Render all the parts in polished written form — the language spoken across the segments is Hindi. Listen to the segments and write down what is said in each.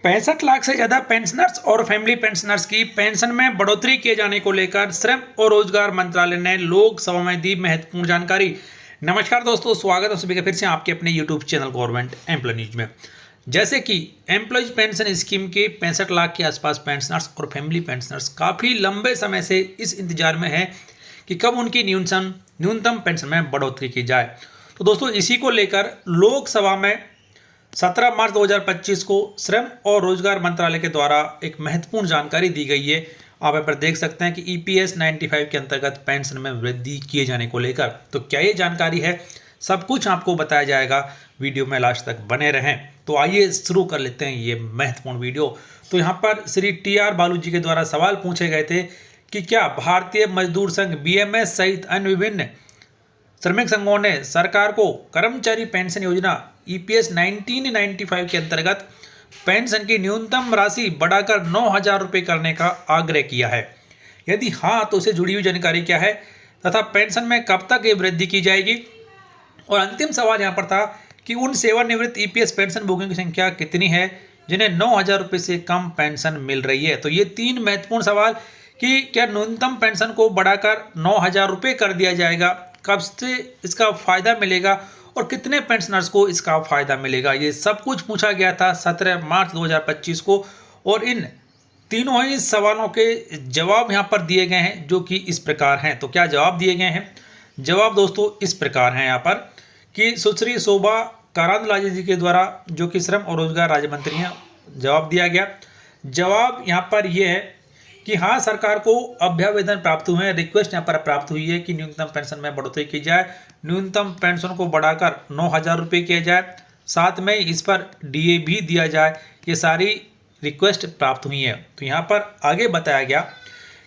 65 लाख से ज़्यादा पेंशनर्स और फैमिली पेंशनर्स की पेंशन में बढ़ोतरी किए जाने को लेकर श्रम और रोजगार मंत्रालय ने लोकसभा में दी महत्वपूर्ण जानकारी। नमस्कार दोस्तों, स्वागत है सभी का फिर से आपके अपने YouTube channel government employee news में। जैसे कि एम्प्लॉयज पेंशन स्कीम के 65 लाख के आसपास पेंशनर्स और फैमिली पेंशनर्स काफ़ी लंबे समय से इस इंतजार में है कि कब उनकी न्यूनतम पेंशन में बढ़ोतरी की जाए। तो दोस्तों, इसी को लेकर लोकसभा में 17 मार्च 2025 को श्रम और रोजगार मंत्रालय के द्वारा एक महत्वपूर्ण जानकारी दी गई है। आप यहाँ पर देख सकते हैं कि EPS 95 के अंतर्गत पेंशन में वृद्धि किए जाने को लेकर तो क्या ये जानकारी है, सब कुछ आपको बताया जाएगा। वीडियो में लास्ट तक बने रहें। तो आइए शुरू कर लेते हैं ये महत्वपूर्ण वीडियो। तो यहाँ पर श्री TR बालू जी के द्वारा सवाल पूछे गए थे कि क्या भारतीय मजदूर संघ BMS सहित अन्य विभिन्न श्रमिक संघों ने सरकार को कर्मचारी पेंशन योजना EPS 1995 के अंतर्गत पेंशन की न्यूनतम राशि बढ़ाकर 9,000 रुपये करने का आग्रह किया है। यदि हाँ, तो उससे जुड़ी हुई जानकारी क्या है तथा पेंशन में कब तक ये वृद्धि की जाएगी। और अंतिम सवाल यहाँ पर था कि उन सेवानिवृत्त EPS पेंशन भोगियों की संख्या कितनी है जिन्हें 9,000 रुपये से कम पेंशन मिल रही है। तो ये तीन महत्वपूर्ण सवाल कि क्या न्यूनतम पेंशन को बढ़ाकर 9,000 रुपये कर दिया जाएगा, कब से इसका फ़ायदा मिलेगा और कितने पेंशनर्स को इसका फ़ायदा मिलेगा, ये सब कुछ पूछा गया था 17 मार्च 2025 को। और इन तीनों ही सवालों के जवाब यहाँ पर दिए गए हैं जो कि इस प्रकार हैं। तो क्या जवाब दिए गए हैं? जवाब दोस्तों इस प्रकार हैं यहाँ पर कि सुश्री शोभा करांदलाजे जी के द्वारा, जो कि श्रम और रोजगार राज्य मंत्री हैं, जवाब दिया गया। जवाब यहाँ पर यह है कि हाँ, सरकार को अभ्यावेदन प्राप्त हुए हैं, रिक्वेस्ट यहाँ पर प्राप्त हुई है कि न्यूनतम पेंशन में बढ़ोतरी की जाए, न्यूनतम पेंशन को बढ़ाकर 9,000 रुपये किया जाए, साथ में इस पर DA भी दिया जाए। ये सारी रिक्वेस्ट प्राप्त हुई है। तो यहाँ पर आगे बताया गया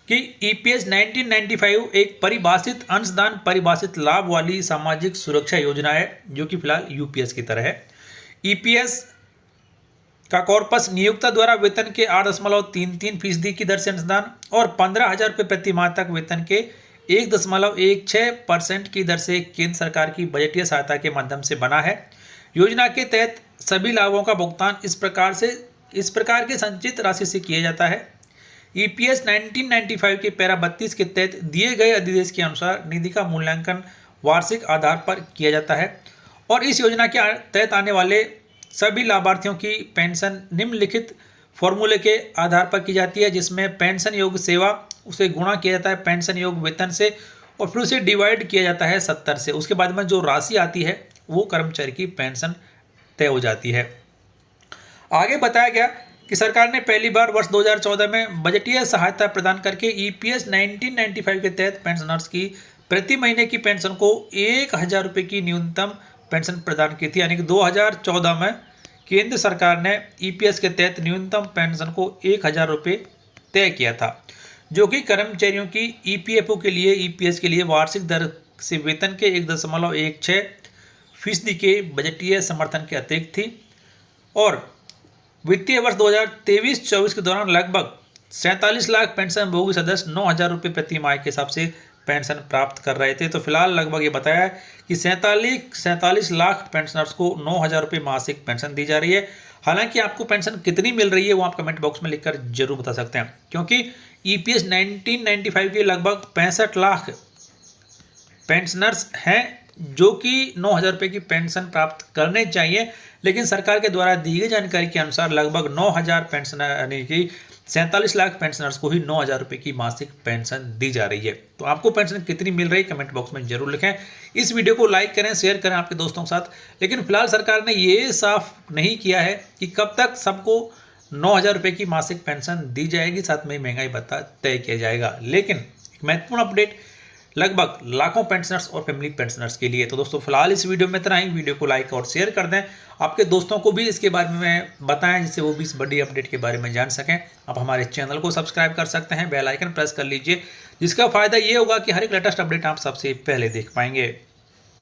कि EPS 1995 एक परिभाषित अंशदान परिभाषित लाभ वाली सामाजिक सुरक्षा योजना है जो कि फिलहाल UPS की तरह है। EPS का कॉर्पस नियोक्ता द्वारा वेतन के 8.33% की दर से अंशदान और 15,000 रुपये प्रति माह तक वेतन के 1.16% की दर से केंद्र सरकार की बजटीय सहायता के माध्यम से बना है। योजना के तहत सभी लाभों का भुगतान इस प्रकार के संचित राशि से किया जाता है। EPS 1995 के पैरा 32 के तहत दिए गए अधिदेश के अनुसार निधि का मूल्यांकन वार्षिक आधार पर किया जाता है और इस योजना के तहत आने वाले सभी लाभार्थियों की पेंशन निम्नलिखित फॉर्मूले के आधार पर की जाती है, जिसमें पेंशन योग सेवा उसे गुणा किया जाता है पेंशन योग वेतन से और फिर उसे डिवाइड किया जाता है 70 से। उसके बाद में जो राशि आती है वो कर्मचारी की पेंशन तय हो जाती है। आगे बताया गया कि सरकार ने पहली बार वर्ष 2014 में बजटीय सहायता प्रदान करके EPS 1995 के तहत पेंशनर्स की प्रति महीने की पेंशन को 1,000 रुपये की न्यूनतम पेंशन प्रदान की थी। यानी कि 2014 में केंद्र सरकार ने EPS के तहत न्यूनतम पेंशन को 1,000 रुपये तय किया था, जो कि कर्मचारियों की EPFO के लिए EPS के लिए वार्षिक दर से वेतन के 1.16% के बजटीय समर्थन के अतिरिक्त थी। और वित्तीय वर्ष 2023-24 के दौरान लगभग 47 लाख पेंशन भोगी सदस्य 9,000 रुपये प्रति माह के हिसाब से पेंशन प्राप्त कर रहे थे। तो फिलहाल लगभग ये बताया है कि 47 लाख पेंशनर्स को 9,000 रुपये मासिक पेंशन दी जा रही है। हालांकि आपको पेंशन कितनी मिल रही है वो आप कमेंट बॉक्स में लिखकर जरूर बता सकते हैं, क्योंकि EPS 1995 के लगभग 65 लाख पेंशनर्स हैं जो कि 9,000 रुपये की पेंशन प्राप्त करने चाहिए, लेकिन सरकार के द्वारा दी गई जानकारी के अनुसार लगभग 9,000 पेंशनर यानी कि 47 लाख पेंशनर्स को ही 9,000 रुपये की मासिक पेंशन दी जा रही है। तो आपको पेंशन कितनी मिल रही है कमेंट बॉक्स में जरूर लिखें। इस वीडियो को लाइक करें, शेयर करें आपके दोस्तों के साथ। लेकिन फिलहाल सरकार ने ये साफ नहीं किया है कि कब तक सबको 9,000 रुपये की मासिक पेंशन दी जाएगी, साथ में महंगाई भत्ता तय किया जाएगा। लेकिन एक महत्वपूर्ण अपडेट लगभग लाखों पेंशनर्स और फैमिली पेंशनर्स के लिए। तो दोस्तों फिलहाल इस वीडियो में इतना ही। वीडियो को लाइक और शेयर कर दें, आपके दोस्तों को भी इसके बारे में बताएं जिससे वो भी इस बड़ी अपडेट के बारे में जान सकें। आप हमारे चैनल को सब्सक्राइब कर सकते हैं, बेल आइकन प्रेस कर लीजिए, जिसका फायदा ये होगा कि हर एक लेटेस्ट अपडेट आप सबसे पहले देख पाएंगे।